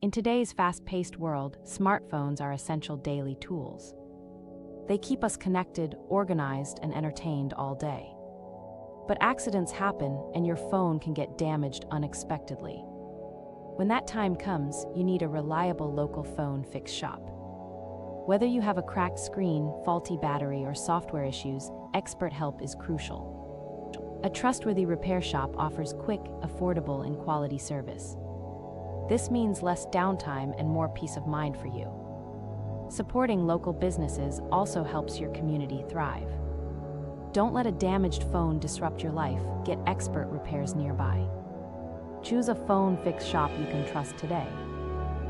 In today's fast-paced world, smartphones are essential daily tools. They keep us connected, organized, and entertained all day. But accidents happen, and your phone can get damaged unexpectedly. When that time comes, you need a reliable local phone fix shop. Whether you have a cracked screen, faulty battery, or software issues, expert help is crucial. A trustworthy repair shop offers quick, affordable, and quality service. This means less downtime and more peace of mind for you. Supporting local businesses also helps your community thrive. Don't let a damaged phone disrupt your life. Get expert repairs nearby. Choose a phone fix shop you can trust today.